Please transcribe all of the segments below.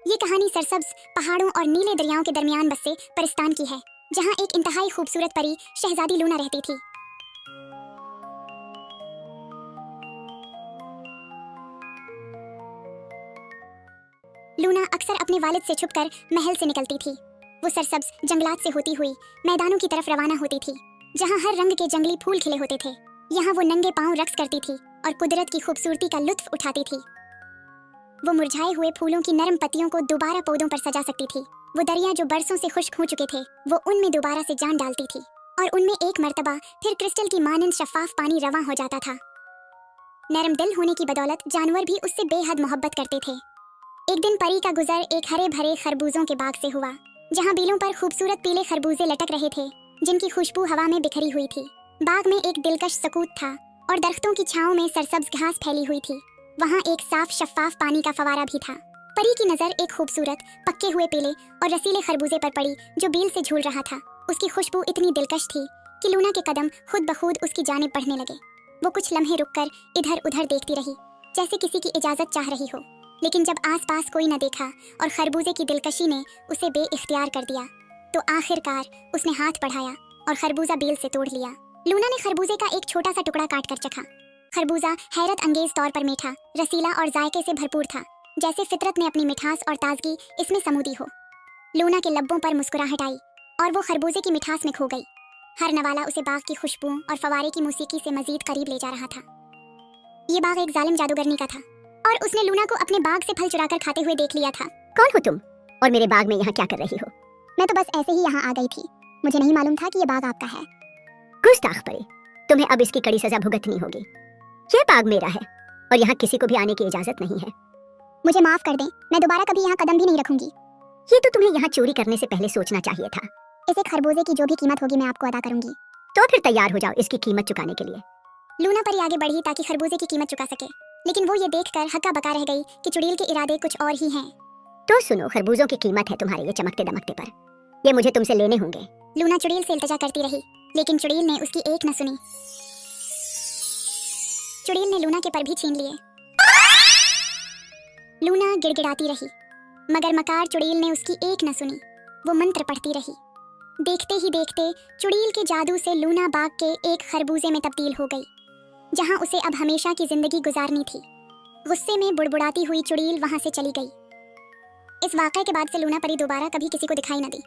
ये कहानी सरसब्ज पहाड़ों और नीले दरियाओं के दरमियान बसे परिस्तान की है, जहाँ एक इंतहाई खूबसूरत परी शहजादी लूना रहती थी। लूना अक्सर अपने वालिद से छुपकर महल से निकलती थी। वो सरसब्ज जंगलात से होती हुई मैदानों की तरफ रवाना होती थी, जहाँ हर रंग के जंगली फूल खिले होते थे। यहाँ वो नंगे पांव रक्स करती थी और कुदरत की खूबसूरती का लुत्फ उठाती थी। वो मुरझाए हुए फूलों की नरम पत्तियों को दोबारा पौधों पर सजा सकती थी। वो दरिया जो बरसों से खुश्क हो चुके थे, वो उनमें दोबारा से जान डालती थी और उनमें एक मर्तबा फिर क्रिस्टल की मानंद शफाफ पानी रवां हो जाता था। नरम दिल होने की बदौलत जानवर भी उससे बेहद मोहब्बत करते थे। एक दिन परी का गुजर एक हरे भरे खरबूजों के बाग से हुआ, जहाँ बेलों पर खूबसूरत पीले खरबूजे लटक रहे थे, जिनकी खुशबू हवा में बिखरी हुई थी। बाग में एक दिलकश सकूत था और दरख्तों की छांव में सरसब्ज घास फैली हुई थी। वहाँ एक साफ शफाफ पानी का फवारा भी था। परी की नजर एक खूबसूरत पक्के हुए पीले और रसीले खरबूजे पर पड़ी, जो बील से झूल रहा था। उसकी खुशबू इतनी दिलकश थी कि लूना के कदम खुद ब खुद उसकी जानिब बढ़ने लगे। वो कुछ लम्हे रुककर इधर उधर देखती रही, जैसे किसी की इजाजत चाह रही हो, लेकिन जब आसपास कोई न देखा और खरबूजे की दिलकशी ने उसे बेइख्तियार कर दिया, तो आखिरकार उसने हाथ बढ़ाया और खरबूजा बेल से तोड़ लिया। लूना ने खरबूजे का एक छोटा सा टुकड़ा काट कर चखा। खरबूजा हैरत अंगेज तौर पर मीठा, रसीला और जायके से भरपूर था, जैसे फितरत ने अपनी मिठास और ताजगी इसमें समूदी हो। लूना के लब्बों पर मुस्कुराहट आई और वो खरबूजे की मिठास में खो गई। हर नवाला उसे बाग की खुशबू और फवारे की मौसीकी से मजीद करीब ले जा रहा था। ये बाग एक जालिम जादूगरनी का था और उसने लूना को अपने बाग से फल चुराकर खाते हुए देख लिया था। कौन हो तुम और मेरे बाग में यहाँ क्या कर रही हो? मैं तो बस ऐसे ही यहाँ आ गई थी, मुझे नहीं मालूम था कि ये बाग आपका है। गुस्ताख परी, तुम्हें अब इसकी कड़ी सजा भुगतनी होगी। ये बाग मेरा है और यहाँ किसी को भी आने की इजाजत नहीं है। मुझे माफ कर दें, मैं दोबारा कभी यहाँ कदम भी नहीं रखूंगी। ये तो तुम्हें यहाँ चोरी करने से पहले सोचना चाहिए था। इसे खरबूजे की जो भी कीमत होगी मैं आपको अदा करूंगी। तो फिर तैयार हो जाओ इसकी कीमत चुकाने के लिए। लूना परी आगे बढ़ी ताकि खरबूजे की कीमत चुका सके, लेकिन वो ये देखकर हक्का बका रह गई कि चुड़ैल के इरादे कुछ और ही हैं। तो सुनो, खरबूजों की कीमत है तुम्हारे ये चमकते दमकते पर। ये मुझे तुमसे लेने होंगे। लूना चुड़ैल से इल्तिजा करती रही, लेकिन चुड़ैल ने उसकी एक न सुनी। चुड़ैल ने लूना के पर भी छीन लिए। लूना गिड़गिड़ाती रही, मगर मकार चुड़ैल ने उसकी एक न सुनी। वो मंत्र पढ़ती रही। देखते ही देखते चुड़ैल के जादू से लूना बाग के एक खरबूजे में तब्दील हो गई, जहां उसे अब हमेशा की जिंदगी गुजारनी थी। गुस्से में बुड़बुड़ाती हुई चुड़ैल वहां से चली गई। इस वाक़े के बाद से लूना परी दोबारा कभी किसी को दिखाई न दी।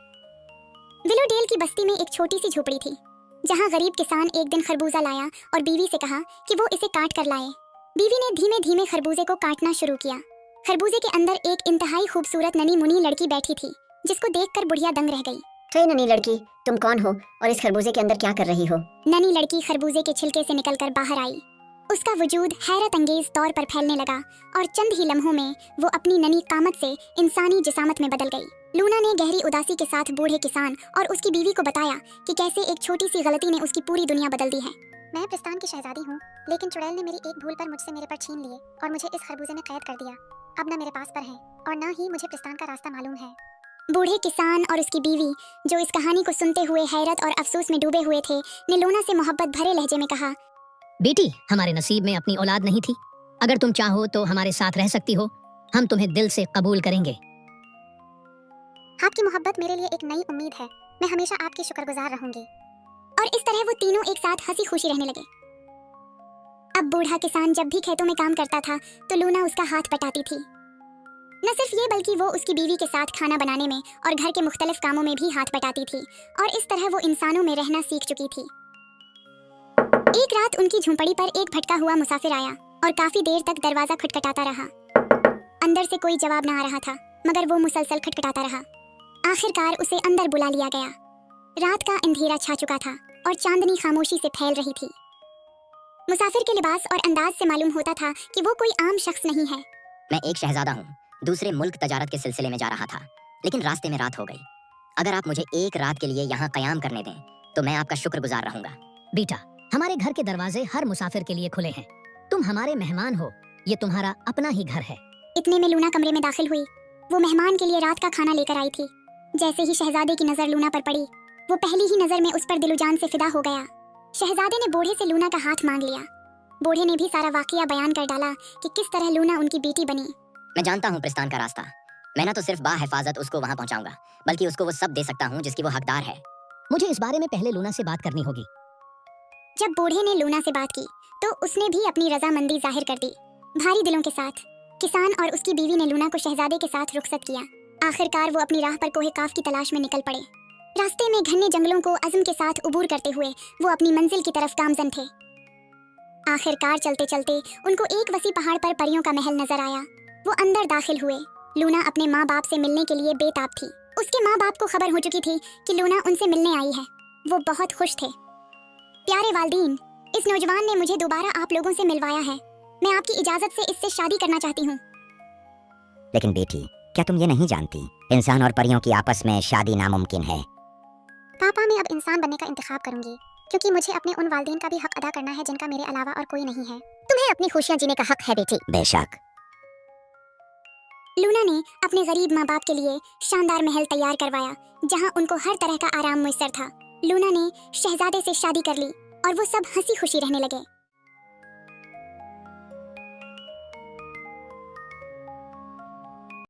विलोडेल की बस्ती में एक छोटी सी झोपड़ी थी, जहां गरीब किसान एक दिन खरबूजा लाया और बीवी से कहा कि वो इसे काट कर लाए। बीवी ने धीमे धीमे खरबूजे को काटना शुरू किया। खरबूजे के अंदर एक इंतहाई खूबसूरत ननी मुनी लड़की बैठी थी, जिसको देखकर बुढ़िया दंग रह गई। हे ननी लड़की, तुम कौन हो और इस खरबूजे के अंदर क्या कर रही हो? ननी लड़की खरबूजे के छिलके से निकलकर बाहर आई। उसका वजूद हैरत अंगेज तौर पर फैलने लगा और चंद ही लम्हों में वो अपनी ननी कामत से इंसानी जिसामत में बदल गई। लूना ने गहरी उदासी के साथ बूढ़े किसान और उसकी बीवी को बताया कि कैसे एक छोटी सी गलती ने उसकी पूरी दुनिया बदल दी है। मैं पिस्तान की शहजादी हूँ, लेकिन चुड़ैल ने मेरी एक भूल पर मुझसे मेरे पर छीन लिए और मुझे इस खरबूजे में कैद कर दिया। अब न मेरे पास पर है और न ही मुझे पिस्तान का रास्ता मालूम है। बूढ़े किसान और उसकी बीवी, जो इस कहानी को सुनते हुए हैरत और अफसोस में डूबे हुए थे, ने लूना से मोहब्बत भरे लहजे में कहा, बेटी, हमारे नसीब में अपनी औलाद नहीं थी। अगर तुम चाहो तो हमारे साथ रह सकती हो। हम तुम्हें दिल से कबूल करेंगे। आपकी मोहब्बत मेरे लिए एक नई उम्मीद है। मैं हमेशा आपकी शुक्रगुजार रहूंगी। और इस तरह वो तीनों एक साथ हंसी खुशी रहने लगे। अब बूढ़ा किसान जब भी खेतों में काम करता था तो लूना उसका हाथ बटाती थी। न सिर्फ ये, बल्कि वो उसकी बीवी के साथ खाना बनाने में और घर के मुख्तलिफ कामों में भी हाथ बटाती थी, और इस तरह वो इंसानों में रहना सीख चुकी थी। एक रात उनकी झोंपड़ी पर एक भटका हुआ मुसाफिर आया और काफी देर तक दरवाजा खटखटाता रहा। अंदर से कोई जवाब न आ रहा था, मगर वो मुसलसल खटखटाता रहा। आखिरकार उसे अंदर बुला लिया गया। रात का अंधेरा छा चुका था और चांदनी खामोशी से फैल रही थी। मुसाफिर के लिबास और अंदाज से मालूम होता था कि वो कोई आम शख्स नहीं है। मैं एक शहजादा हूँ, दूसरे मुल्क तजारत के सिलसिले में जा रहा था, लेकिन रास्ते में रात हो गई। अगर आप मुझे एक रात के लिए यहाँ कयाम करने दें तो मैं आपका शुक्रगुजार रहूंगा। बेटा, हमारे घर के दरवाजे हर मुसाफिर के लिए खुले हैं। तुम हमारे मेहमान हो, ये तुम्हारा अपना ही घर है। इतने में लूना कमरे में दाखिल हुई। वो मेहमान के लिए रात का खाना लेकर आई थी। जैसे ही शहजादे की नजर लूना पर पड़ी, वो पहली ही नजर में उस पर दिलोजान से फिदा हो गया। शहजादे ने बूढ़े से लूना का हाथ मांग लिया। बूढ़े ने भी सारा वाकया बयान कर डाला कि किस तरह लूना उनकी बेटी बनी। मैं जानता हूँ पिस्तान का रास्ता, मैं ना तो सिर्फ बाहिफाजत उसको वहां पहुंचाऊंगा, बल्कि उसको वो सब दे सकता हूँ जिसकी वो हकदार है। मुझे इस बारे में पहले लूना से बात करनी होगी। जब बूढ़े ने लूना से बात की तो उसने भी अपनी रजामंदी जाहिर कर दी। भारी दिलों के साथ किसान और उसकी बीवी ने लूना को शहजादे के साथ रुखसत किया। आखिरकार वो अपनी राह पर कोहे काफ की तलाश में निकल पड़े। रास्ते में घने जंगलों को अज़्म के साथ उबूर करते हुए वो अपनी मंजिल की तरफ गामजन थे। आखिरकार चलते चलते उनको एक वसी पहाड़ पर परियों का महल नजर आया। वो अंदर दाखिल हुए। लूना अपने माँ बाप से मिलने के लिए बेताब थी। उसके माँ बाप को खबर हो चुकी थी कि लूना उनसे मिलने आई है। वो बहुत खुश थे। प्यारे वालदीन, इस नौजवान ने मुझे दोबारा आप लोगों से मिलवाया है। मैं आपकी इजाजत से इससे शादी करना चाहती हूँ। लेकिन बेटी, क्या तुम ये नहीं जानती, इंसान और परियों की आपस में शादी नामुमकिन है। पापा, मैं अब इंसान बनने का इंतखाब करूंगी, क्योंकि मुझे अपने उन वालदीन का भी हक अदा करना है जिनका मेरे अलावा और कोई नहीं है। तुम्हें अपनी खुशियां जीने का हक है बेटी। बेशक। लूना ने अपने गरीब माँ बाप के लिए शानदार महल तैयार करवाया, जहाँ उनको हर तरह का आराम मुयस्सर था। लूना ने शहजादे से शादी कर ली और वो सब हंसी खुशी रहने लगे।